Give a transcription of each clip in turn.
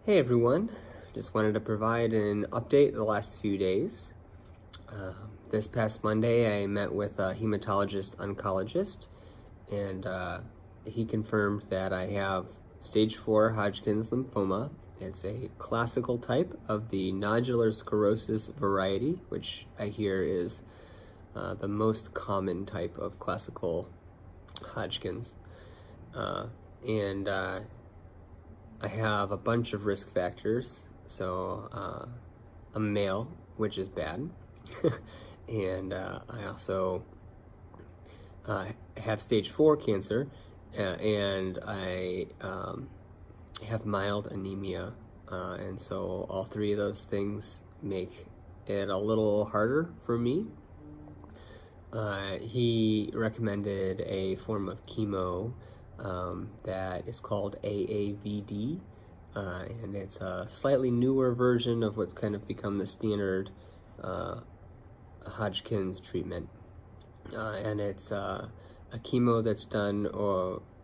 Hey everyone, just wanted to provide an update the last few days. This past Monday I met with a hematologist oncologist, and he confirmed that I have stage 4 Hodgkin's lymphoma. It's a classical type of the nodular sclerosis variety, which I hear is the most common type of classical Hodgkin's. And I have a bunch of risk factors. So I'm male, which is bad. And I also have stage 4 cancer, and I have mild anemia. And so all three of those things make it a little harder for me. He recommended a form of chemo that is called AAVD, and it's a slightly newer version of what's kind of become the standard Hodgkin's treatment. And it's a chemo that's done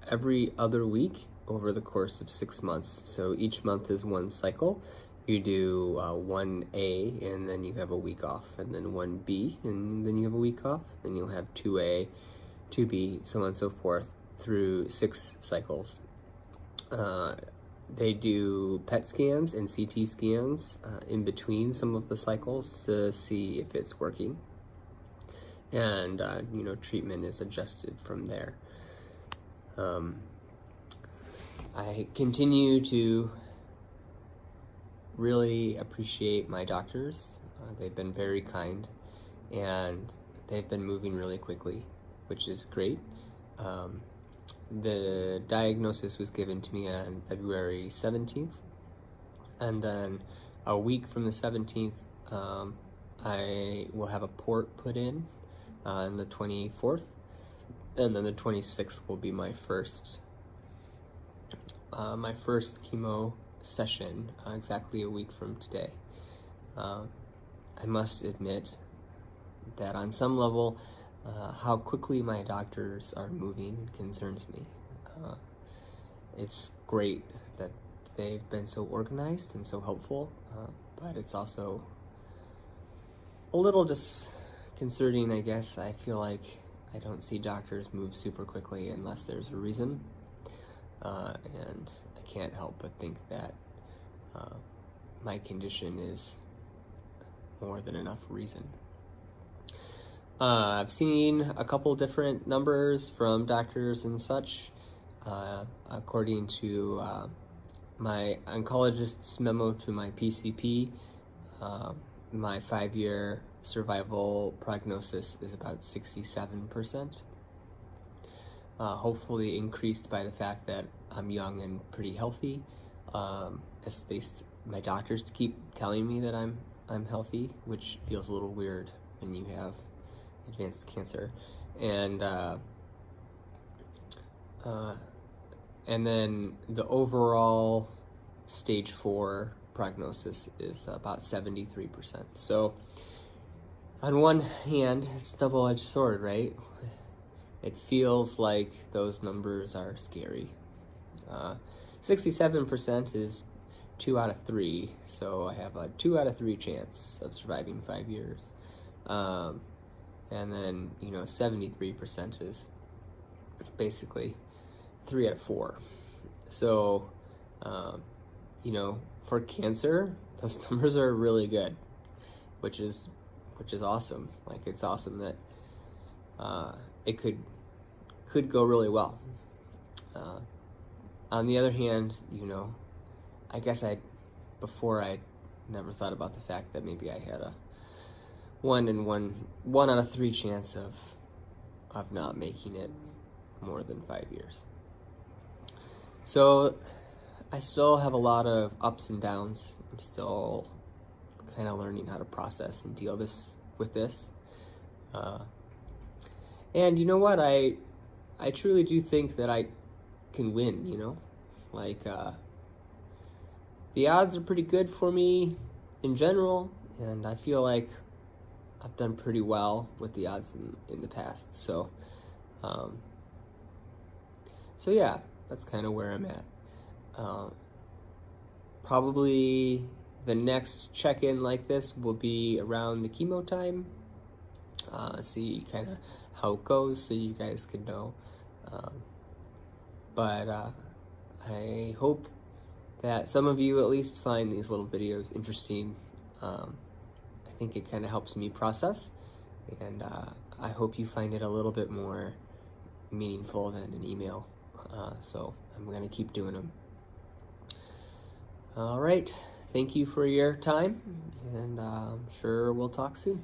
every other week over the course of 6 months. So each month is one cycle. You do 1A, and then you have a week off, and then 1B, and then you have a week off, and you'll have 2A, 2B, so on and so forth, through 6 cycles. They do PET scans and CT scans in between some of the cycles to see if it's working, and treatment is adjusted from there. I continue to really appreciate my doctors. They've been very kind, and they've been moving really quickly, which is great. The diagnosis was given to me on February 17th, and then a week from the 17th, I will have a port put in on the 24th, and then the 26th will be my first chemo session, exactly a week from today. I must admit that on some level, how quickly my doctors are moving concerns me. It's great that they've been so organized and so helpful, but it's also a little disconcerting, I guess. I feel like I don't see doctors move super quickly unless there's a reason, and I can't help but think that my condition is more than enough reason. I've seen a couple different numbers from doctors and such. According to my oncologist's memo to my PCP, my 5-year survival prognosis is about 67%. Hopefully increased by the fact that I'm young and pretty healthy. At least my doctors keep telling me that I'm healthy, which feels a little weird when you have advanced cancer. And then the overall stage 4 prognosis is about 73%. So on one hand, it's a double-edged sword, right? It feels like those numbers are scary. 67% is 2 out of 3, so I have a 2 out of 3 chance of surviving 5 years. And then, 73% is basically 3 out of 4. So, for cancer, those numbers are really good, which is awesome. Like, it's awesome that it could go really well. On the other hand, I guess before I never thought about the fact that maybe I had a 1 out of 3 chance of not making it more than 5 years. So I still have a lot of ups and downs. I'm still kind of learning how to process and deal with this. And you know what? I truly do think that I can win, Like, the odds are pretty good for me in general, and I feel like I've done pretty well with the odds in the past. So yeah, that's kind of where I'm at. Probably the next check-in like this will be around the chemo time. See kind of how it goes, so you guys can know. But I hope that some of you at least find these little videos interesting. I think it kind of helps me process, and I hope you find it a little bit more meaningful than an email. So I'm going to keep doing them. All right. Thank you for your time, and I'm sure we'll talk soon.